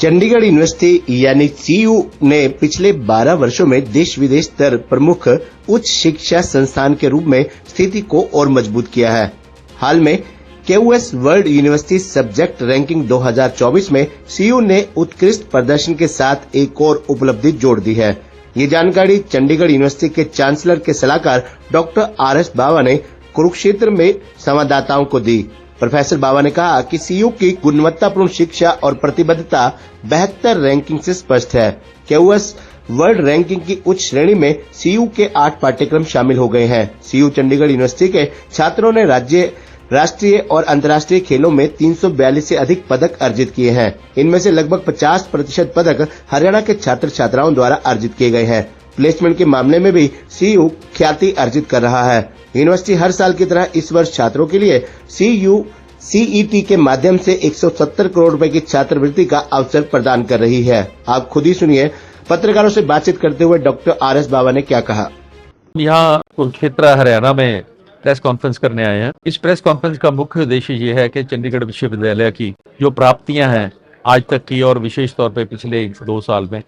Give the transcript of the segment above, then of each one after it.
Chandigarh university यानी CU ने पिछले 12 वर्षों में देश विदेश स्तर प्रमुख उच्च शिक्षा संस्थान के रूप में स्थिति को और मजबूत किया है। हाल में QS world university subject ranking 2024 में सीयू ने उत्कृष्ट प्रदर्शन के साथ एक और उपलब्धि जोड़ दी है। ये जानकारी चंडीगढ़ यूनिवर्सिटी के चांसलर के सलाहकार डॉक्टर आर.एस. बावा ने कुरुक्षेत्र में संवाददाताओं को दी। प्रोफेसर बावा ने कहा कि सीयू की गुणवत्तापूर्ण शिक्षा और प्रतिबद्धता बेहतर रैंकिंग से स्पष्ट है। क्यूएस वर्ल्ड रैंकिंग की उच्च श्रेणी में सीयू के 8 पाठ्यक्रम शामिल हो गए हैं। सीयू चंडीगढ़ यूनिवर्सिटी के छात्रों ने राष्ट्रीय और अंतर्राष्ट्रीय खेलों में 342 से अधिक पदक अर्जित किए हैं। इनमें से लगभग 50% पदक हरियाणा के छात्र छात्राओं द्वारा अर्जित किए गए हैं। प्लेसमेंट के मामले में भी सीयू ख्याति अर्जित कर रहा है। यूनिवर्सिटी हर साल की तरह इस वर्ष छात्रों के लिए सीयू सीईटी के माध्यम से 170 करोड़ रुपए की छात्रवृत्ति का अवसर प्रदान कर रही है। आप खुद ही सुनिए पत्रकारों से बातचीत करते हुए डॉक्टर आर.एस. बावा ने क्या कहा। यहाँ कुरुक्षेत्र हरियाणा में प्रेस कॉन्फ्रेंस करने आए हैं। इस प्रेस कॉन्फ्रेंस का मुख्य उद्देश्य ये है कि चंडीगढ़ विश्वविद्यालय की जो प्राप्तियां हैं आज तक की और विशेष तौर पे पिछले 2 साल में,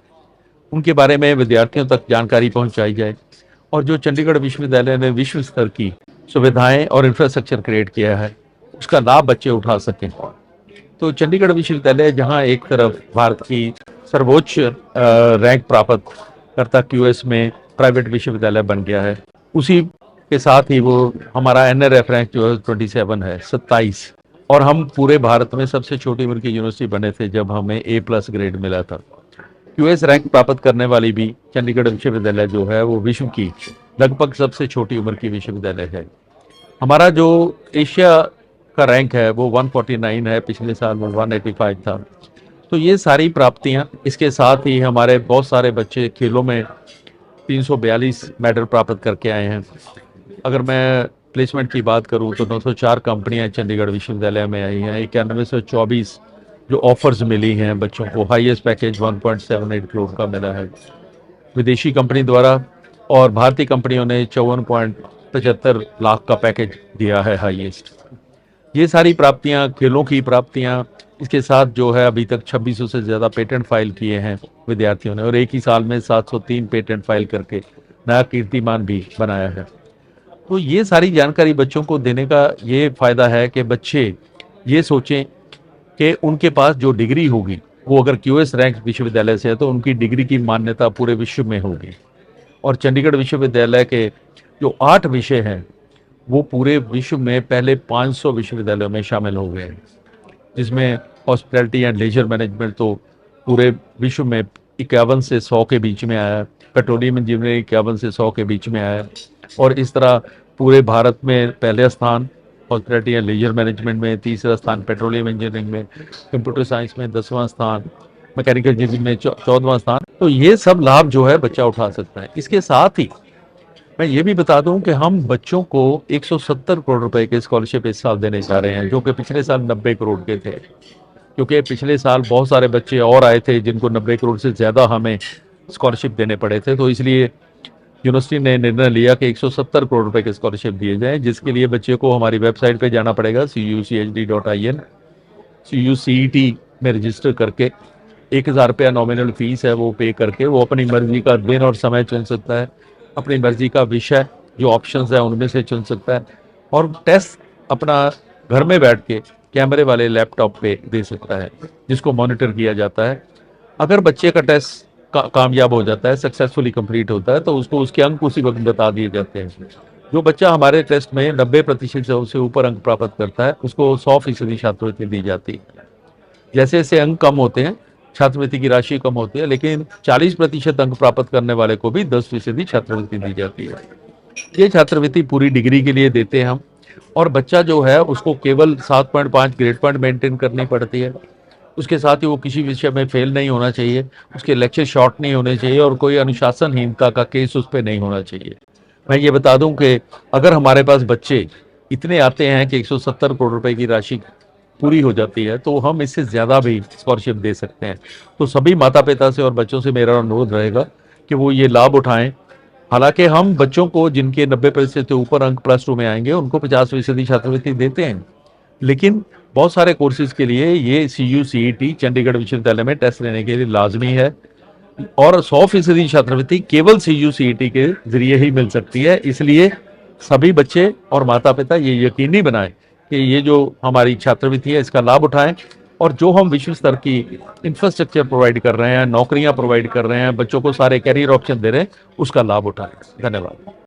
उनके बारे में विद्यार्थियों तक जानकारी पहुंचाई जाए और जो चंडीगढ़ विश्वविद्यालय ने विश्व स्तर की सुविधाएं और इंफ्रास्ट्रक्चर क्रिएट किया है उसका लाभ बच्चे उठा सकें। तो चंडीगढ़ विश्वविद्यालय जहां एक तरफ भारत की सर्वोच्च रैंक प्राप्त करता क्यूएस में प्राइवेट विश्वविद्यालय बन गया है, उसी के साथ ही वो हमारा एनआरएफ रैंक जो है 27 है 27, और हम पूरे भारत में सबसे छोटी उम्र की यूनिवर्सिटी बने थे जब हमें A+ ग्रेड मिला था। क्यूएस रैंक प्राप्त करने वाली भी चंडीगढ़ विश्वविद्यालय जो है वो विश्व की लगभग सबसे छोटी उम्र की विश्वविद्यालय है। हमारा जो एशिया का रैंक है वो 149 है, पिछले साल वो 185 था। तो ये सारी प्राप्तियां, इसके साथ ही हमारे बहुत सारे बच्चे खेलों में 342 मेडल प्राप्त करके आए हैं। अगर मैं प्लेसमेंट की बात करूं तो 904 कंपनियां चंडीगढ़ विश्वविद्यालय में आई हैं। 9124 जो ऑफर्स मिली हैं बच्चों को, हाईएस्ट पैकेज 1.78 करोड़ का मिला है विदेशी कंपनी द्वारा, और भारतीय कंपनियों ने 54.75 लाख का पैकेज दिया है हाईएस्ट। ये सारी प्राप्तियां खेलों की प्राप्तियां, इसके साथ जो है अभी तक 2600 से ज़्यादा पेटेंट फाइल किए हैं विद्यार्थियों ने, और एक ही साल में 703 पेटेंट फाइल करके नया कीर्तिमान भी बनाया है। तो ये सारी जानकारी बच्चों को देने का ये फ़ायदा है कि बच्चे ये सोचें कि उनके पास जो डिग्री होगी वो अगर क्यूएस रैंक विश्वविद्यालय से है तो उनकी डिग्री की मान्यता पूरे विश्व में होगी। और चंडीगढ़ विश्वविद्यालय के जो 8 विषय हैं वो पूरे विश्व में पहले 500 विश्वविद्यालयों में शामिल हो गए हैं, जिसमें हॉस्पिटैलिटी एंड लेजर मैनेजमेंट तो पूरे विश्व में 51 से 100 के बीच में आया है, पेट्रोलियम इंजीनियरिंग 51 से 100 के बीच में आया है, और इस तरह पूरे भारत में पहले स्थान हॉस्पिटैलिटी एंड लेजर मैनेजमेंट में, तीसरा स्थान पेट्रोलियम इंजीनियरिंग में, कंप्यूटर साइंस में 10वां स्थान, मैकेनिकल इंजीनियरिंग में 14वां स्थान। तो ये सब लाभ जो है बच्चा उठा सकता है। इसके साथ ही मैं ये भी बता दूं कि हम बच्चों को 170 करोड़ रुपए के स्कॉलरशिप इस साल देने जा रहे हैं, जो कि पिछले साल 90 करोड़ के थे, क्योंकि पिछले साल बहुत सारे बच्चे और आए थे जिनको 90 करोड़ से ज़्यादा हमें स्कॉलरशिप देने पड़े थे। तो इसलिए यूनिवर्सिटी ने निर्णय लिया कि 170 करोड़ रुपए के स्कॉलरशिप दिए जाएँ, जिसके लिए बच्चे को हमारी वेबसाइट पर जाना पड़ेगा cuchd.in, CUCET में रजिस्टर करके 1000 रुपया नॉमिनल फीस है, वो पे करके वो अपनी मर्जी का दिन और समय चुन सकता है, अपनी मर्जी का विषय जो ऑप्शंस है उनमें से चुन सकता है, और टेस्ट अपना घर में बैठ के कैमरे वाले लैपटॉप पे दे सकता है, जिसको मॉनिटर किया जाता है। अगर बच्चे का टेस्ट कामयाब हो जाता है, सक्सेसफुली कंप्लीट होता है, तो उसको उसके अंक उसी वक्त बता दिए जाते हैं। जो बच्चा हमारे टेस्ट में 90% से ऊपर अंक प्राप्त करता है उसको 100% छात्रवृत्ति दी जाती है। जैसे जैसे अंक कम होते हैं छात्रवृत्ति की राशि कम होती है, लेकिन 40% अंक प्राप्त करने वाले को भी 10% छात्रवृत्ति दी जाती है। ये छात्रवृत्ति पूरी डिग्री के लिए देते हैं हम, और बच्चा जो है उसको केवल 7.5 ग्रेड पॉइंट मेंटेन करनी पड़ती है। उसके साथ ही वो किसी विषय में फेल नहीं होना चाहिए, उसके लेक्चर शॉर्ट नहीं होने चाहिए, और कोई अनुशासनहीनता का केस उस पर नहीं होना चाहिए। मैं ये बता दूं कि अगर हमारे पास बच्चे इतने आते हैं कि 170 करोड़ रुपए की राशि पूरी हो जाती है तो हम इससे ज़्यादा भी स्कॉलरशिप दे सकते हैं। तो सभी माता पिता से और बच्चों से मेरा अनुरोध रहेगा कि वो ये लाभ उठाएं। हालांकि हम बच्चों को जिनके 90% से ऊपर अंक +2 में आएंगे उनको 50% छात्रवृत्ति देते हैं, लेकिन बहुत सारे कोर्सेज के लिए ये CU-CET चंडीगढ़ विश्वविद्यालय में टेस्ट लेने के लिए लाजमी है और 100% छात्रवृत्ति केवल CU-CET के जरिए ही मिल सकती है। इसलिए सभी बच्चे और माता पिता ये यकीनी बनाएं कि ये जो हमारी छात्रवृत्ति है इसका लाभ उठाएं और जो हम विश्व स्तर की इंफ्रास्ट्रक्चर प्रोवाइड कर रहे हैं, नौकरियां प्रोवाइड कर रहे हैं, बच्चों को सारे कैरियर ऑप्शन दे रहे हैं, उसका लाभ उठाएं। धन्यवाद।